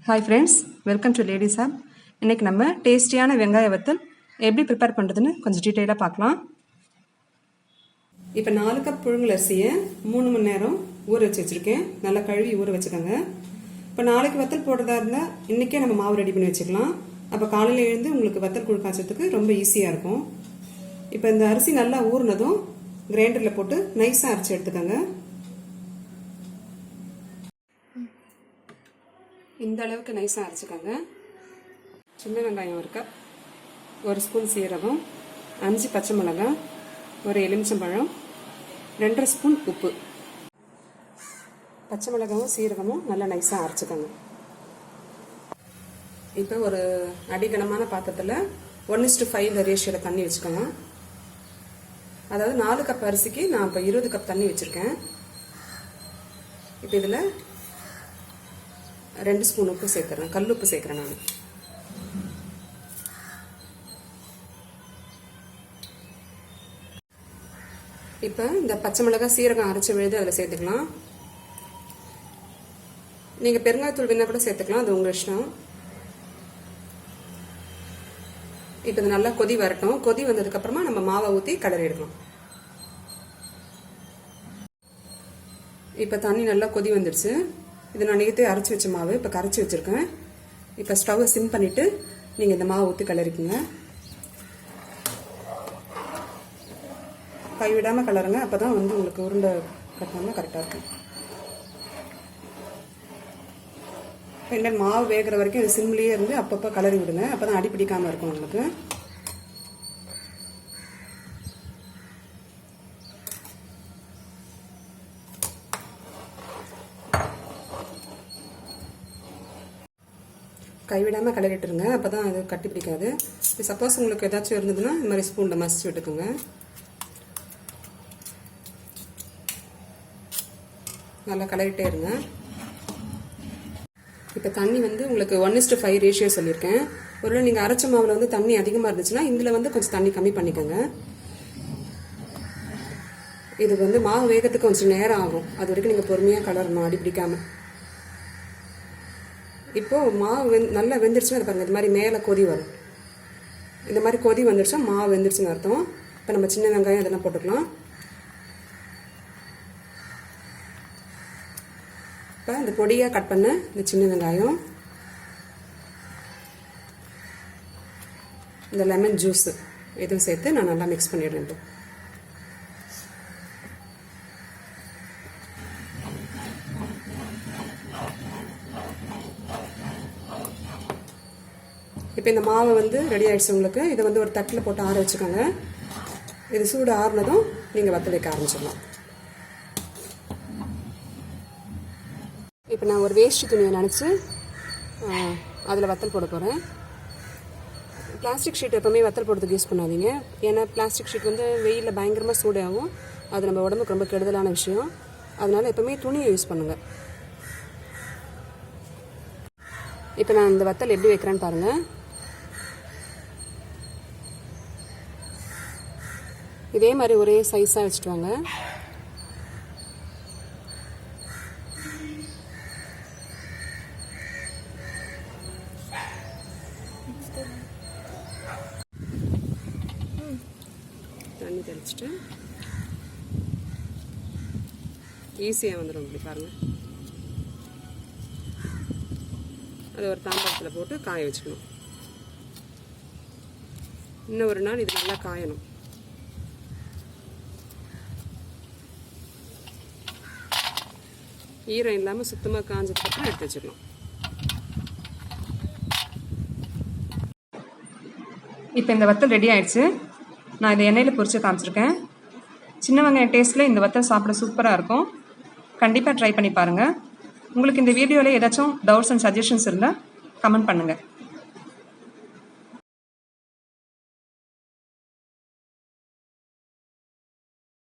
Hi friends, welcome to ladies hub. இன்றைக்கி நம்ம டேஸ்டியான வெங்காய வத்தல் எப்படி ப்ரிப்பேர் பண்ணுறதுன்னு கொஞ்சம் டீட்டெயிலாக பார்க்கலாம். இப்போ 4 கப் புழுங்கல் அரிசியை 3 மணி நேரம் ஊற வச்சுருக்கேன். நல்லா கழுவி ஊற வச்சுக்கோங்க. இப்போ நாளைக்கு வத்தல் போடுறதா இருந்தால் இன்றைக்கே நம்ம மாவு ரெடி பண்ணி வச்சுக்கலாம். அப்போ காலையில் எழுந்து உங்களுக்கு வத்தல் கூழ் காய்ச்சறதுக்கு ரொம்ப ஈஸியாக இருக்கும். இப்போ இந்த அரிசி நல்லா ஊறினதும் கிரைண்டரில் போட்டு நைஸாக அரைச்சி எடுத்துக்கோங்க. இந்த அளவுக்கு நைஸாக அரைச்சிக்கோங்க. சின்ன வெங்காயம் 1 கப், 1 ஸ்பூன் சீரகம், 5 பச்சை மிளகாய், 1 எலுமிச்சம்பழம், 2.5 ஸ்பூன் உப்பு. பச்சை மிளகாயும் சீரகமும் நல்லா நைஸாக அரைச்சிக்கோங்க. இப்போ ஒரு அடிகனமான பாத்திரத்தில் 1:5 ரேஷியோவில் தண்ணி வச்சுக்கோங்க. அதாவது 4 கப் அரிசிக்கு நான் இப்போ 20 கப் தண்ணி வச்சுருக்கேன். இப்போ இதில் 2 ஸ்பூன் உப்பு சேர்க்குறேன். கல் உப்பு சேர்க்குறேன் நான். இப்போ இந்த பச்சை மிளகாய் சீரகம் அரைச்சி விழுது அதில் சேர்த்துக்கலாம். நீங்கள் பெருங்காயத்தூள் வேணா கூட சேர்த்துக்கலாம், அது உங்கள் இஷ்டம். இப்போ இது நல்லா கொதி வரட்டும். கொதி வந்ததுக்கப்புறமா நம்ம மாவை ஊற்றி கிளறி எடுக்கலாம். இப்போ தண்ணி நல்லா கொதி வந்துடுச்சு. இது நான் நேற்றே அரைச்சி வச்ச மாவு இப்போ கரைச்சி வச்சுருக்கேன். இப்போ ஸ்டவ்வை சிம் பண்ணிவிட்டு நீங்கள் இந்த மாவை ஊற்றி கிளறிக்குங்க. கைவிடாமல் கிளறுங்க. அப்போ தான் உங்களுக்கு உருண்டை கட்டினோம்னா கரெக்டாக இருக்கும். இப்போ மாவு வேகிற வரைக்கும் இது சிம்லேயே இருந்து அப்பப்போ கிளறி விடுங்க. அப்போ தான் அடி பிடிக்காமல் இருக்கும் உங்களுக்கு. கைவிடாமல் கிளறிட்டுருங்க. அப்போ தான் அது கட்டி பிடிக்காது. சப்போஸ் உங்களுக்கு ஏதாச்சும் இருந்ததுன்னா இந்த மாதிரி ஸ்பூனில் மசிச்சு விட்டுக்குங்க. நல்லா கிளறிட்டே இருங்க. இப்போ தண்ணி உங்களுக்கு 1:5 ரேஷியோ சொல்லியிருக்கேன். ஒருவேளை நீங்கள் அரைச்ச மாவில் தண்ணி அதிகமாக இருந்துச்சுன்னா இதில் கொஞ்சம் தண்ணி கம்மி பண்ணிக்கோங்க. இது மாவு வேகத்துக்கு கொஞ்சம் நேரம் ஆகும். அது வரைக்கும் நீங்கள் பொறுமையாக கிளறணும், அடி பிடிக்காமல். இப்போது மாவு நல்லா வெந்துருச்சுன்னா அது பாருங்கள், இது மாதிரி மேலே கொதி வரும். இந்த மாதிரி கொதி வந்துருச்சா மாவு வெந்துருச்சுன்னு அர்த்தம். இப்போ நம்ம சின்ன வெங்காயம் இதெல்லாம் போட்டுக்கலாம். இப்போ இந்த பொடியாக கட் பண்ண இந்த சின்ன வெங்காயம், இந்த லெமன் ஜூஸ் இதுவும் சேர்த்து நான் நல்லா மிக்ஸ் பண்ணிடுறேன். இப்போ இந்த மாவை ரெடி ஆகிடுச்சு உங்களுக்கு. இதை ஒரு தட்டில் போட்டு ஆற வச்சுக்கோங்க. இது சூடு ஆறுனதும் நீங்கள் வத்தல் வைக்க ஆரம்பிச்சிடலாம். இப்போ நான் ஒரு வேஷ்டி துணியை நினச்சி அதில் வத்தல் போட போகிறேன். பிளாஸ்டிக் ஷீட் எப்போவுமே வத்தல் போடுறதுக்கு யூஸ் பண்ணாதீங்க. ஏன்னா பிளாஸ்டிக் ஷீட் வெயிலில் பயங்கரமாக சூடாகும். அது நம்ம உடம்புக்கு ரொம்ப கெடுதலான விஷயம். அதனால் எப்போவுமே துணியை யூஸ் பண்ணுங்கள். இப்போ நான் இந்த வத்தல் எப்படி வைக்கிறேன்னு பாருங்கள். இதே மாதிரி ஒரே சைஸாக வச்சுட்டு வாங்க. தண்ணி தெளிச்சுட்டு ஈஸியாக வந்துடும். இப்படி பாருங்கள். அதை ஒரு தாம்பாளத்தில் போட்டு காய வச்சுக்கணும். இன்னும் ஒரு நாள் இது நல்லா காயணும். ஈரம் இல்லாமல் சுத்தமாக காஞ்சதுக்கப்புறம் எடுத்து வச்சுக்கலாம். இப்போ இந்த வத்தல் ரெடி ஆயிடுச்சு. நான் இதை எண்ணெயில் பொரிச்சு காமிச்சிருக்கேன். சின்ன வெங்காயம் டேஸ்ட்டில் இந்த வத்தல் சாப்பிட சூப்பராக இருக்கும். கண்டிப்பாக ட்ரை பண்ணி பாருங்கள். உங்களுக்கு இந்த வீடியோவில் ஏதாச்சும் டவுட்ஸ் அண்ட் சஜஷன்ஸ் இருந்தால் கமெண்ட் பண்ணுங்கள்.